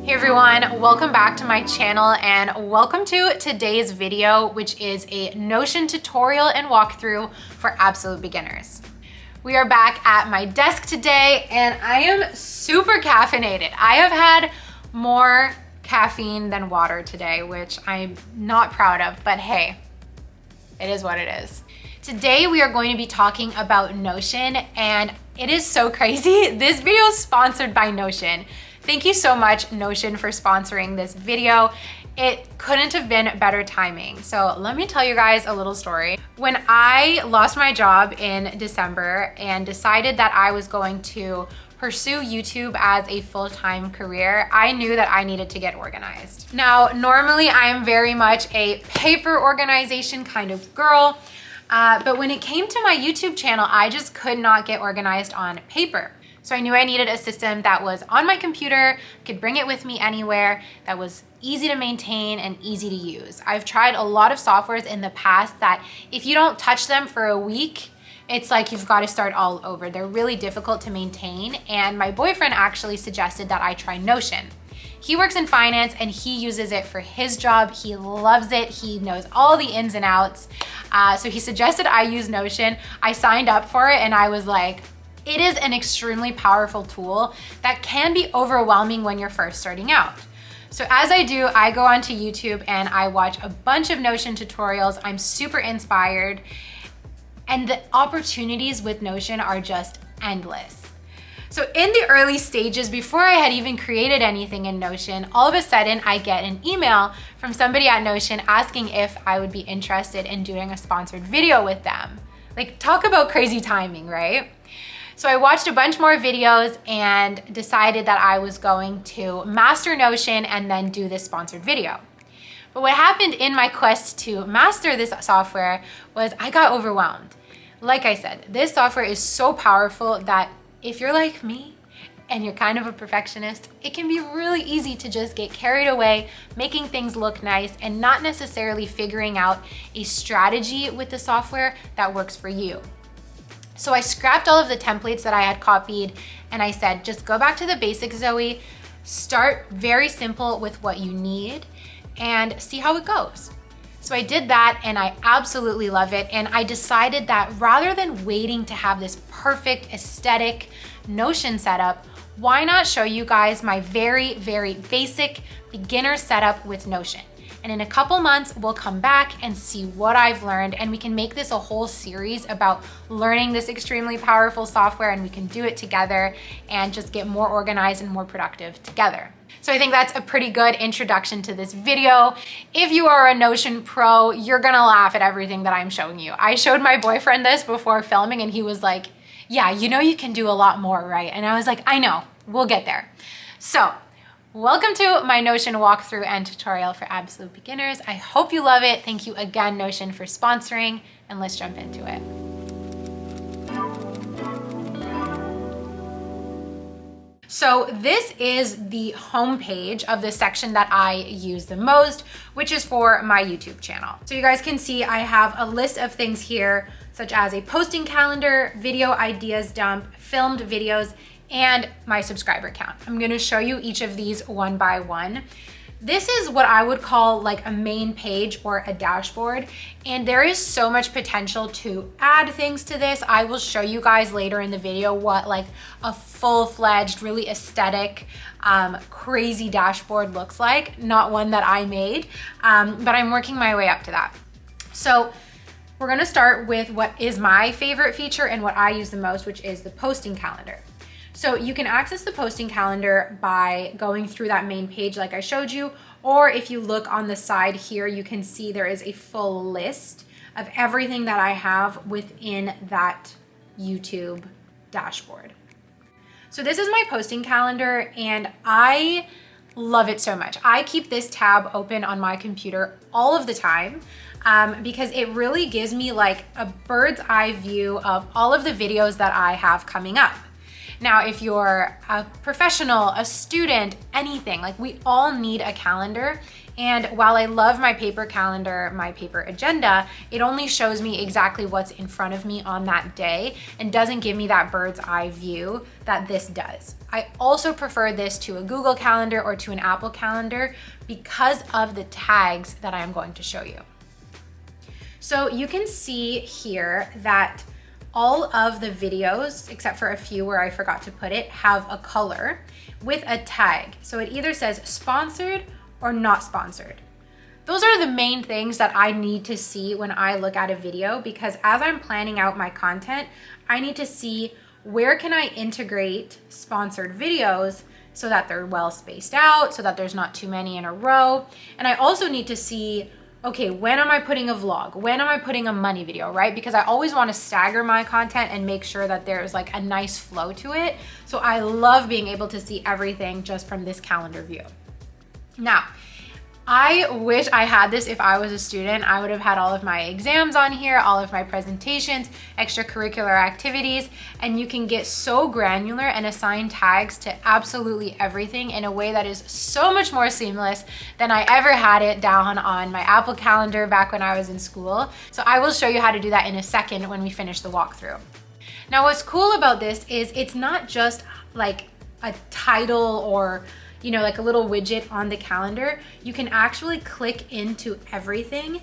Hey everyone, welcome back to my channel and welcome to today's video, which is a Notion tutorial and walkthrough for absolute beginners. We are back at my desk today and I am super caffeinated. I have had more caffeine than water today, which I'm not proud of, but hey, it is what it is. Today we are going to be talking about Notion and it is so crazy. This video is sponsored by Notion. Thank you so much, Notion, for sponsoring this video. It couldn't have been better timing. So let me tell you guys a little story. When I lost my job in December and decided that I was going to pursue YouTube as a full-time career, I knew that I needed to get organized. Now, normally I'm very much a paper organization kind of girl, but when it came to my YouTube channel, I just could not get organized on paper. So I knew I needed a system that was on my computer, could bring it with me anywhere, that was easy to maintain and easy to use. I've tried a lot of softwares in the past that if you don't touch them for a week, it's like you've got to start all over. They're really difficult to maintain. And my boyfriend actually suggested that I try Notion. He works in finance and he uses it for his job. He loves it. He knows all the ins and outs. So he suggested I use Notion. I signed up for it and I was like, it is an extremely powerful tool that can be overwhelming when you're first starting out. So as I do, I go onto YouTube and I watch a bunch of Notion tutorials. I'm super inspired and the opportunities with Notion are just endless. So in the early stages, before I had even created anything in Notion, all of a sudden I get an email from somebody at Notion asking if I would be interested in doing a sponsored video with them. Like, talk about crazy timing, right? So I watched a bunch more videos and decided that I was going to master Notion and then do this sponsored video. But what happened in my quest to master this software was I got overwhelmed. Like I said, this software is so powerful that if you're like me and you're kind of a perfectionist, it can be really easy to just get carried away, making things look nice and not necessarily figuring out a strategy with the software that works for you. So I scrapped all of the templates that I had copied and I said, just go back to the basics, Zoe, start very simple with what you need and see how it goes. So I did that and I absolutely love it. And I decided that rather than waiting to have this perfect aesthetic Notion setup, why not show you guys my very, very basic beginner setup with Notion? And in a couple months, we'll come back and see what I've learned and we can make this a whole series about learning this extremely powerful software and we can do it together and just get more organized and more productive together. So I think that's a pretty good introduction to this video. If you are a Notion pro, you're gonna laugh at everything that I'm showing you. I showed my boyfriend this before filming and he was like, yeah, you know you can do a lot more, right? And I was like, I know, we'll get there. So, welcome to my Notion walkthrough and tutorial for absolute beginners. I hope you love it. Thank you again, Notion, for sponsoring, and let's jump into it. So this is the homepage of the section that I use the most, which is for my YouTube channel. So you guys can see I have a list of things here, such as a posting calendar, video ideas dump, filmed videos, and my subscriber count. I'm gonna show you each of these one by one. This is what I would call like a main page or a dashboard, and there is so much potential to add things to this. I will show you guys later in the video what like a full-fledged, really aesthetic, crazy dashboard looks like. Not one that I made, but I'm working my way up to that. So we're gonna start with what is my favorite feature and what I use the most, which is the posting calendar. So you can access the posting calendar by going through that main page like I showed you, or if you look on the side here, you can see there is a full list of everything that I have within that YouTube dashboard. So this is my posting calendar and I love it so much. I keep this tab open on my computer all of the time because it really gives me like a bird's eye view of all of the videos that I have coming up. Now, if you're a professional, a student, anything, like we all need a calendar And while I love my paper calendar, my paper agenda, it only shows me exactly what's in front of me on that day and doesn't give me that bird's eye view that this does. I also prefer this to a Google Calendar or to an Apple Calendar because of the tags that I am going to show you. So you can see here that all of the videos, except for a few where I forgot to put it, have a color with a tag. So it either says sponsored or not sponsored. Those are the main things that I need to see when I look at a video, because as I'm planning out my content, I need to see where can I integrate sponsored videos so that they're well spaced out, so that there's not too many in a row. And I also need to see, okay, when am I putting a vlog? When am I putting a money video, right? Because I always want to stagger my content and make sure that there's like a nice flow to it. So I love being able to see everything just from this calendar view. Now, I wish I had this if I was a student. I would have had all of my exams on here, all of my presentations, extracurricular activities, and you can get so granular and assign tags to absolutely everything in a way that is so much more seamless than I ever had it down on my Apple Calendar back when I was in school. So I will show you how to do that in a second when we finish the walkthrough. Now, what's cool about this is it's not just like a title or like a little widget on the calendar. You can actually click into everything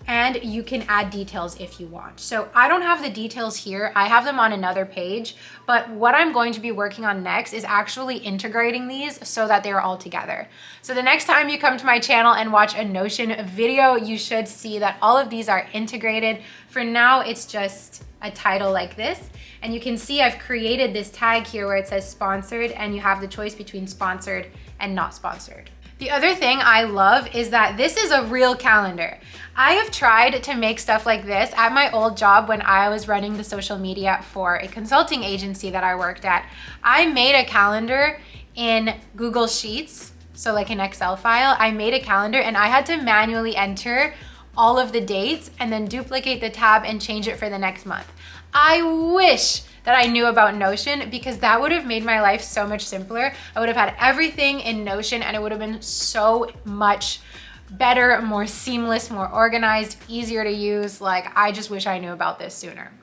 and you can add details if you want. So I don't have the details here. I have them on another page, but what I'm going to be working on next is actually integrating these so that they're all together. So the next time you come to my channel and watch a Notion video, you should see that all of these are integrated. For now, it's just a title like this. And you can see I've created this tag here where it says sponsored, and you have the choice between sponsored and not sponsored. The other thing I love is that this is a real calendar. I have tried to make stuff like this at my old job when I was running the social media for a consulting agency that I worked at. I made a calendar in Google Sheets, so like an Excel file. I made a calendar and I had to manually enter all of the dates and then duplicate the tab and change it for the next month. I wish that I knew about Notion, because that would have made my life so much simpler. I would have had everything in Notion and it would have been so much better, more seamless, more organized, easier to use. Like, I just wish I knew about this sooner.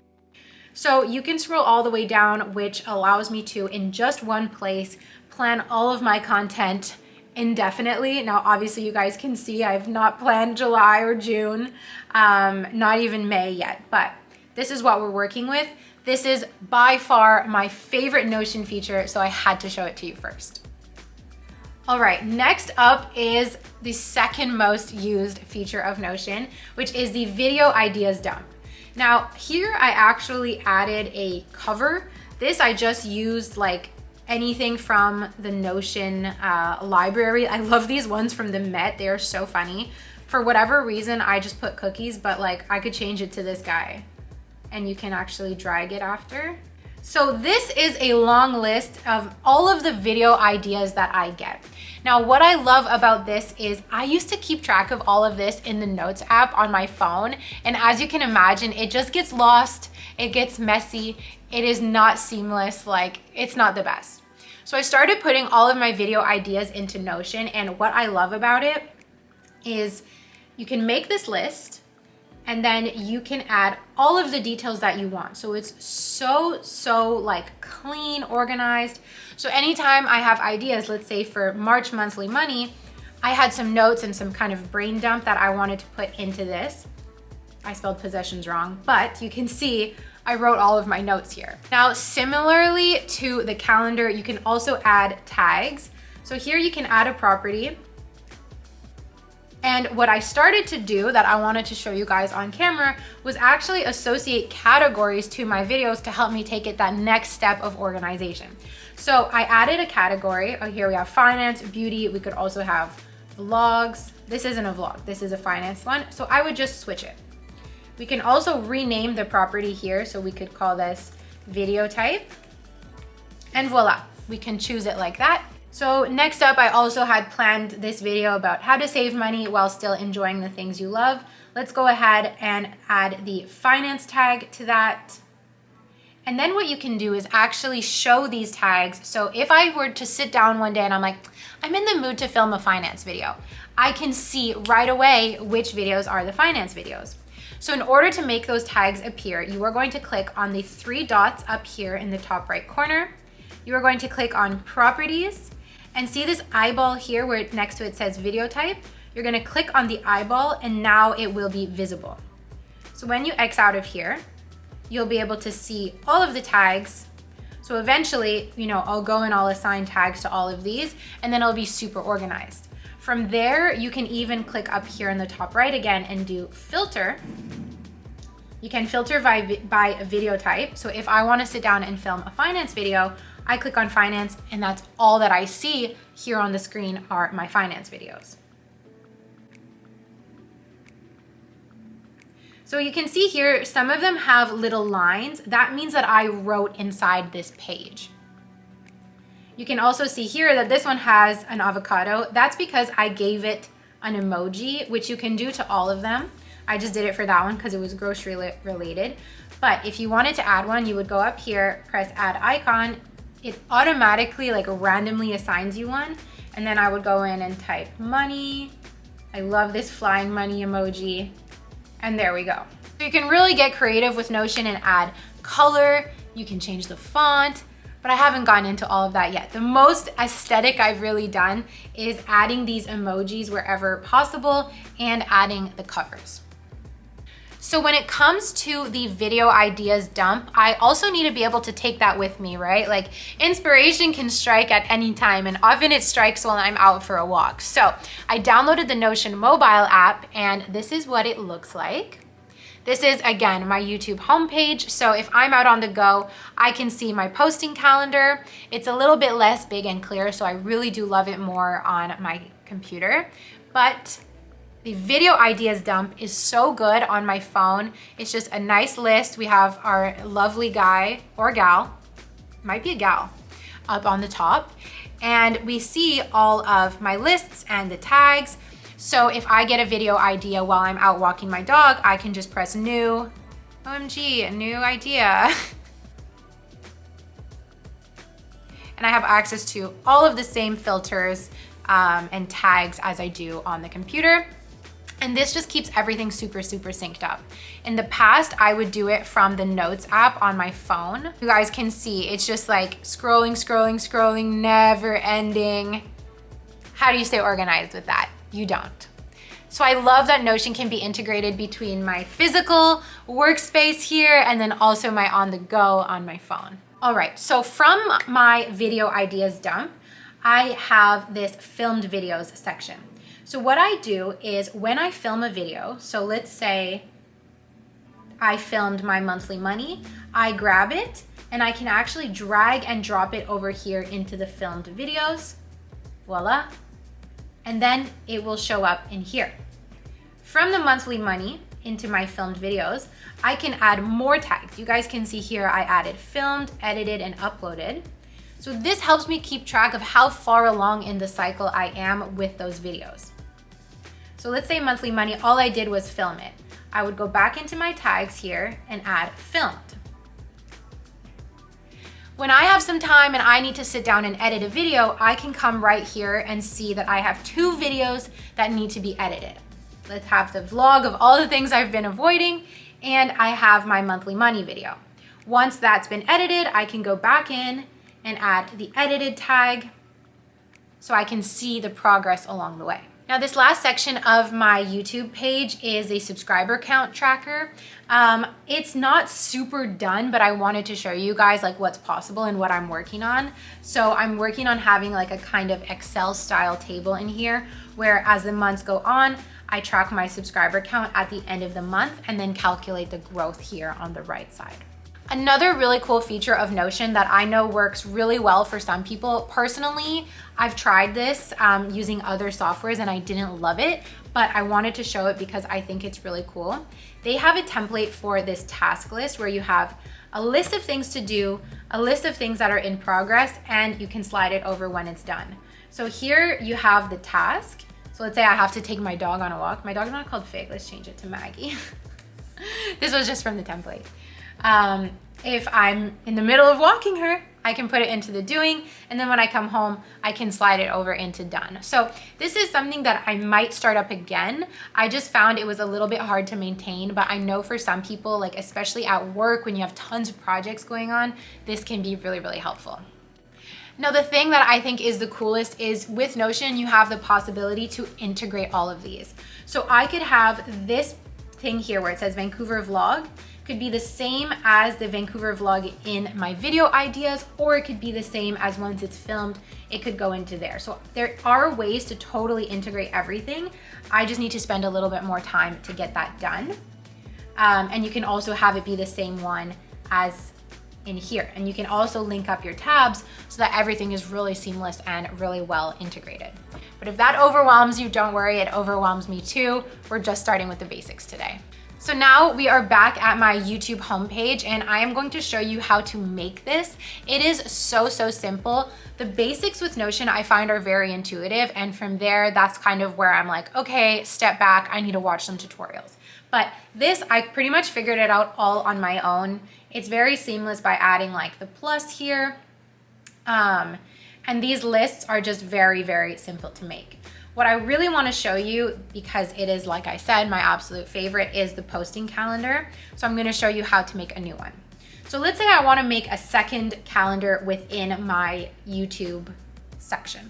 So you can scroll all the way down, which allows me to, in just one place, plan all of my content indefinitely. Now, obviously you guys can see I've not planned July or June, not even May yet, but this is what we're working with. This is by far my favorite Notion feature, so I had to show it to you first. All right, next up is the second most used feature of Notion, which is the video ideas dump. Now, here I actually added a cover. This I just used like anything from the Notion library. I love these ones from the Met. They are so funny. For whatever reason, I just put cookies, but like I could change it to this guy and you can actually drag it after. So this is a long list of all of the video ideas that I get. Now, what I love about this is I used to keep track of all of this in the Notes app on my phone. And as you can imagine, it just gets lost. It gets messy. It is not seamless. Like, it's not the best. So I started putting all of my video ideas into Notion. And what I love about it is you can make this list and then you can add all of the details that you want. So it's so like clean, organized. So anytime I have ideas, let's say for March monthly money, I had some notes and some kind of brain dump that I wanted to put into this. I spelled possessions wrong, but you can see I wrote all of my notes here. Now, similarly to the calendar, you can also add tags. So here you can add a property. And what I started to do that I wanted to show you guys on camera was actually associate categories to my videos to help me take it that next step of organization. So I added a category. Oh, here we have finance, beauty. We could also have vlogs. This isn't a vlog, this is a finance one. So I would just switch it. We can also rename the property here. So we could call this video type. And voila, we can choose it like that. So next up, I also had planned this video about how to save money while still enjoying the things you love. Let's go ahead and add the finance tag to that. And then what you can do is actually show these tags. So if I were to sit down one day and I'm like, I'm in the mood to film a finance video, I can see right away which videos are the finance videos. So in order to make those tags appear, you are going to click on the 3 dots up here in the top right corner. You are going to click on properties and see this eyeball here where next to it says video type. You're gonna click on the eyeball and now it will be visible. So when you X out of here, you'll be able to see all of the tags. So eventually, I'll go and I'll assign tags to all of these and then it'll be super organized. From there, you can even click up here in the top right again and do filter. You can filter by video type. So if I want to sit down and film a finance video, I click on finance and that's all that I see here on the screen are my finance videos. So you can see here, some of them have little lines. That means that I wrote inside this page. You can also see here that this one has an avocado. That's because I gave it an emoji, which you can do to all of them. I just did it for that one because it was grocery related. But if you wanted to add one, you would go up here, press add icon. It automatically randomly assigns you one. And then I would go in and type money. I love this flying money emoji. And there we go. So you can really get creative with Notion and add color. You can change the font, but I haven't gotten into all of that yet. The most aesthetic I've really done is adding these emojis wherever possible and adding the covers. So when it comes to the video ideas dump, I also need to be able to take that with me, right? Inspiration can strike at any time and often it strikes while I'm out for a walk. So I downloaded the Notion mobile app and this is what it looks like. This is, again, my YouTube homepage. So if I'm out on the go, I can see my posting calendar. It's a little bit less big and clear, so I really do love it more on my computer. But the video ideas dump is so good on my phone. It's just a nice list. We have our lovely guy or gal, might be a gal, up on the top. And we see all of my lists and the tags. So if I get a video idea while I'm out walking my dog, I can just press new, OMG, a new idea. And I have access to all of the same filters and tags as I do on the computer. And this just keeps everything super, super synced up. In the past, I would do it from the Notes app on my phone. You guys can see, it's just scrolling, scrolling, scrolling, never ending. How do you stay organized with that? You don't. So I love that Notion can be integrated between my physical workspace here and then also my on the go on my phone. All right, so from my video ideas dump, I have this filmed videos section. So what I do is when I film a video, so let's say I filmed my monthly money, I grab it and I can actually drag and drop it over here into the filmed videos, voila. And then it will show up in here. From the monthly money into my filmed videos, I can add more tags. You guys can see here I added filmed, edited, and uploaded. So this helps me keep track of how far along in the cycle I am with those videos. So let's say monthly money, all I did was film it. I would go back into my tags here and add filmed. When I have some time and I need to sit down and edit a video, I can come right here and see that I have 2 videos that need to be edited. Let's have the vlog of all the things I've been avoiding, and I have my monthly money video. Once that's been edited, I can go back in and add the edited tag so I can see the progress along the way. Now this last section of my YouTube page is a subscriber count tracker. It's not super done, but I wanted to show you guys what's possible and what I'm working on. So I'm working on having a kind of Excel style table in here where as the months go on, I track my subscriber count at the end of the month and then calculate the growth here on the right side. Another really cool feature of Notion that I know works really well for some people. Personally, I've tried this using other softwares and I didn't love it, but I wanted to show it because I think it's really cool. They have a template for this task list where you have a list of things to do, a list of things that are in progress, and you can slide it over when it's done. So here you have the task. So let's say I have to take my dog on a walk. My dog's not called Fig, let's change it to Maggie. This was just from the template. If I'm in the middle of walking her, I can put it into the doing, and then when I come home, I can slide it over into done. So this is something that I might start up again. I just found it was a little bit hard to maintain, but I know for some people, like especially at work when you have tons of projects going on, this can be really, really helpful. Now, the thing that I think is the coolest is with Notion, you have the possibility to integrate all of these. So I could have this thing here where it says Vancouver Vlog, could be the same as the Vancouver vlog in my video ideas, or it could be the same as once it's filmed, it could go into there. So there are ways to totally integrate everything. I just need to spend a little bit more time to get that done. And you can also have it be the same one as in here. And you can also link up your tabs so that everything is really seamless and really well integrated. But if that overwhelms you, don't worry, it overwhelms me too. We're just starting with the basics today. So now we are back at my YouTube homepage, and I am going to show you how to make this. It is so simple. The basics with Notion I find are very intuitive, and from there, that's kind of where I'm like, okay, step back, I need to watch some tutorials. But this, I pretty much figured it out all on my own. It's very seamless by adding like the plus here. And these lists are just very simple to make. What I really want to show you, because it is, like I said, my absolute favorite, is the posting calendar. So I'm going to show you how to make a new one. So let's say I want to make a second calendar within my YouTube section.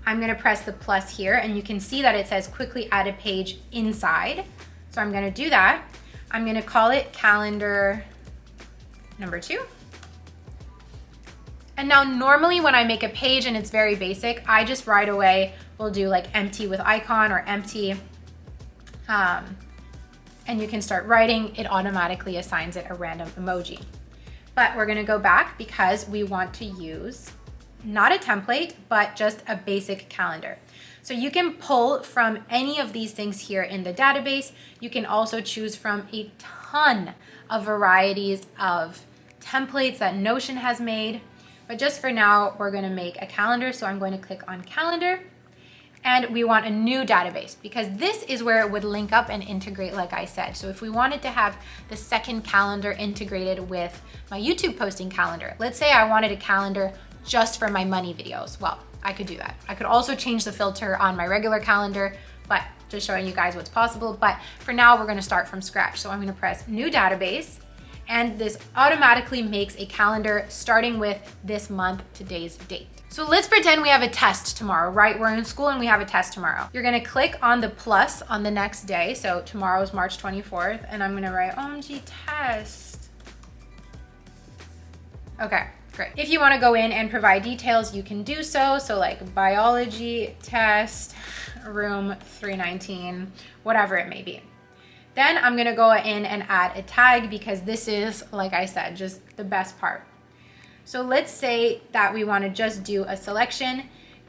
I'm going to press the plus here, and you can see that it says quickly add a page inside. So I'm going to do that. I'm going to call it calendar number 2. And now normally when I make a page and it's very basic, I just right away will do like empty with icon or empty. And you can start writing, it automatically assigns it a random emoji. But we're gonna go back because we want to use not a template, but just a basic calendar. So you can pull from any of these things here in the database. You can also choose from a ton of varieties of templates that Notion has made. But just for now, we're gonna make a calendar. So I'm going to click on calendar, and we want a new database because this is where it would link up and integrate, like I said. So if we wanted to have the second calendar integrated with my YouTube posting calendar, let's say I wanted a calendar just for my money videos. Well, I could do that. I could also change the filter on my regular calendar, but just showing you guys what's possible. But for now, we're gonna start from scratch. So I'm gonna press new database, and this automatically makes a calendar starting with this month, today's date. So let's pretend we have a test tomorrow, right? We're in school and we have a test tomorrow. You're gonna click on the plus on the next day. So tomorrow is March 24th, and I'm gonna write OMG test. Okay, great. If you wanna go in and provide details, you can do so. So like biology test, room 319, whatever it may be. Then I'm gonna go in and add a tag because this is, like I said, just the best part. So let's say that we wanna just do a selection,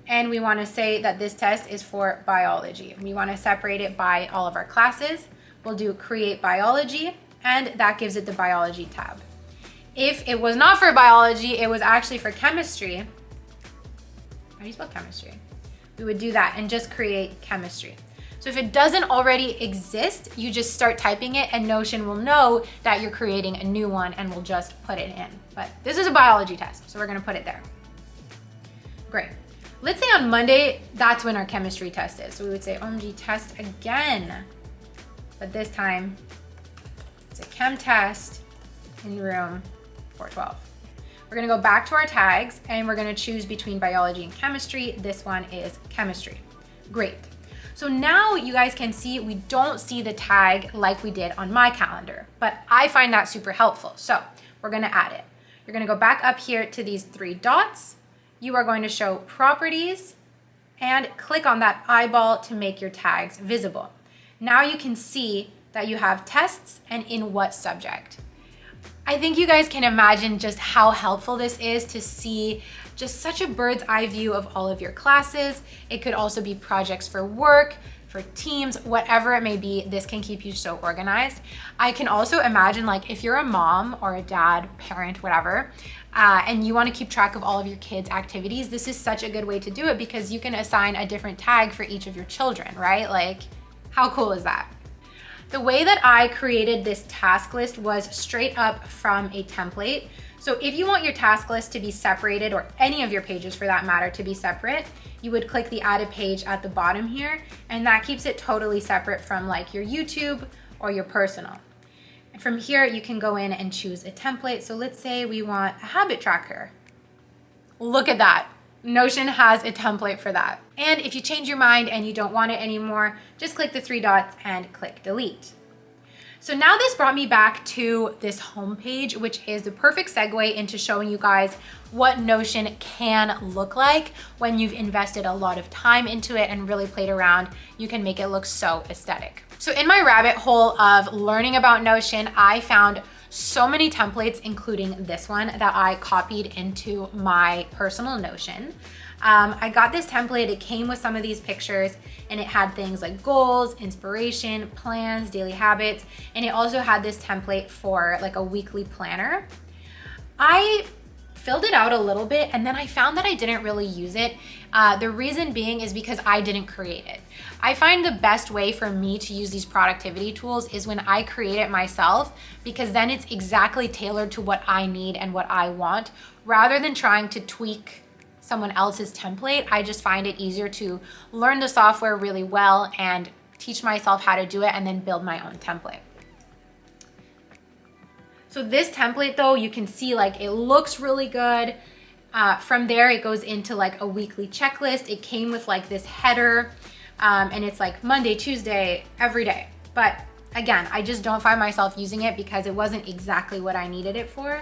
and we wanna say that this test is for biology. We wanna separate it by all of our classes. We'll do create biology, and that gives it the biology tab. If it was not for biology, it was actually for chemistry. How do you spell chemistry? We would do that and just create chemistry. So if it doesn't already exist, you just start typing it, and Notion will know that you're creating a new one and will just put it in. But this is a biology test, so we're gonna put it there. Great. Let's say on Monday, that's when our chemistry test is. So we would say OMG test again, but this time it's a chem test in room 412. We're gonna go back to our tags, and we're gonna choose between biology and chemistry. This one is chemistry. Great. So now you guys can see we don't see the tag like we did on my calendar, but I find that super helpful. So we're gonna add it. You're gonna go back up here to these 3 dots. You are going to show properties and click on that eyeball to make your tags visible. Now you can see that you have tests and in what subject. I think you guys can imagine just how helpful this is to see just such a bird's eye view of all of your classes. It could also be projects for work, for teams, whatever it may be. This can keep you so organized. I can also imagine, like, if you're a mom or a dad, parent, whatever, and you want to keep track of all of your kids' activities, this is such a good way to do it because you can assign a different tag for each of your children, right? Like, how cool is that? The way that I created this task list was straight up from a template. So if you want your task list to be separated, or any of your pages for that matter to be separate, you would click the add a page at the bottom here, and that keeps it totally separate from like your YouTube or your personal. And from here, you can go in and choose a template. So let's say we want a habit tracker. Look at that. Notion has a template for that. And if you change your mind and you don't want it anymore, just click the 3 dots and click delete. So now this brought me back to this homepage, which is the perfect segue into showing you guys what Notion can look like when you've invested a lot of time into it and really played around. You can make it look so aesthetic. So in my rabbit hole of learning about Notion, I found so many templates, including this one that I copied into my personal Notion. I got this template, it came with some of these pictures, and it had things like goals, inspiration, plans, daily habits, and it also had this template for like a weekly planner. I filled it out a little bit, and then I found that I didn't really use it. The reason being is because I didn't create it. I find the best way for me to use these productivity tools is when I create it myself, because then it's exactly tailored to what I need and what I want, rather than trying to tweak someone else's template. I just find it easier to learn the software really well and teach myself how to do it and then build my own template. So this template though, you can see like it looks really good. From there, it goes into like a weekly checklist. It came with like this header and it's like Monday, Tuesday, every day. But again, I just don't find myself using it because it wasn't exactly what I needed it for.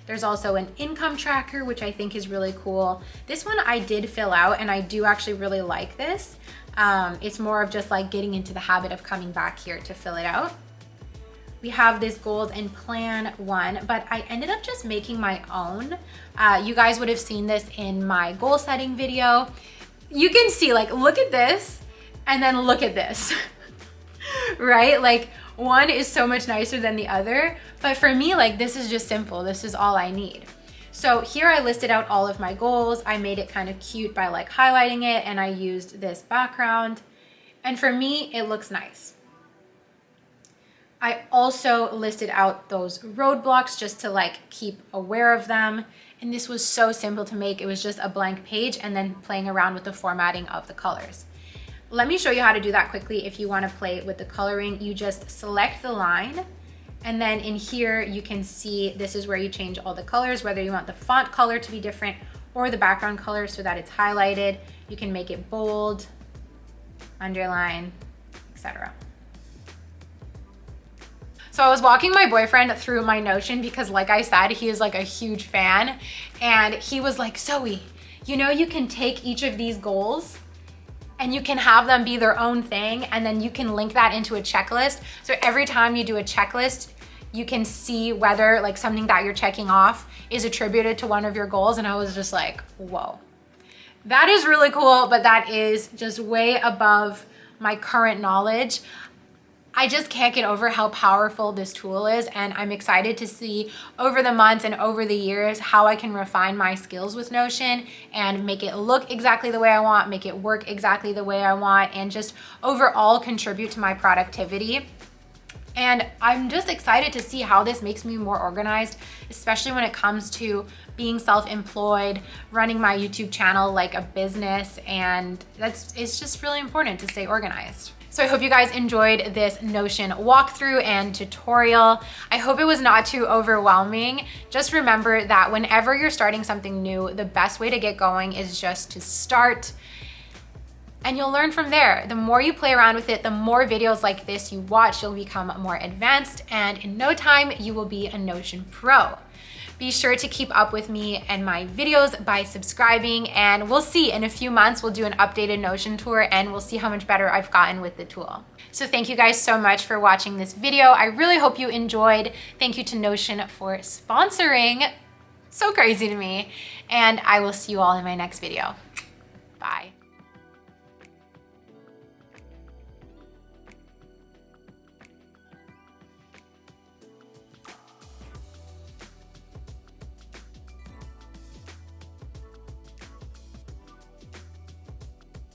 There's also an income tracker, which I think is really cool. This one I did fill out and I do actually really like this. It's more of just like getting into the habit of coming back here to fill it out. We have this goals and plan one, but I ended up just making my own. You guys would have seen this in my goal setting video. You can see like, look at this and then look at this, right? Like one is so much nicer than the other, but for me, like this is just simple. This is all I need. So here I listed out all of my goals. I made it kind of cute by like highlighting it, and I used this background. And for me, it looks nice. I also listed out those roadblocks just to like keep aware of them. And this was so simple to make. It was just a blank page and then playing around with the formatting of the colors. Let me show you how to do that quickly. If you want to play with the coloring, you just select the line, and then in here you can see this is where you change all the colors, whether you want the font color to be different or the background color so that it's highlighted. You can make it bold, underline, etc. So I was walking my boyfriend through my Notion because like I said, he is like a huge fan, and he was like, Zoe, you know, you can take each of these goals and you can have them be their own thing, and then you can link that into a checklist. So every time you do a checklist, you can see whether like something that you're checking off is attributed to one of your goals. And I was just like, whoa, that is really cool, but that is just way above my current knowledge. I just can't get over how powerful this tool is, and I'm excited to see over the months and over the years how I can refine my skills with Notion and make it look exactly the way I want, make it work exactly the way I want, and just overall contribute to my productivity. And I'm just excited to see how this makes me more organized, especially when it comes to being self-employed, running my YouTube channel like a business, and it's just really important to stay organized. So I hope you guys enjoyed this Notion walkthrough and tutorial. I hope it was not too overwhelming. Just remember that whenever you're starting something new, the best way to get going is just to start, and you'll learn from there. The more you play around with it, the more videos like this you watch, you'll become more advanced, and in no time, you will be a Notion pro. Be sure to keep up with me and my videos by subscribing, and we'll see in a few months, we'll do an updated Notion tour and we'll see how much better I've gotten with the tool. So thank you guys so much for watching this video. I really hope you enjoyed. Thank you to Notion for sponsoring. So crazy to me. And I will see you all in my next video. Bye.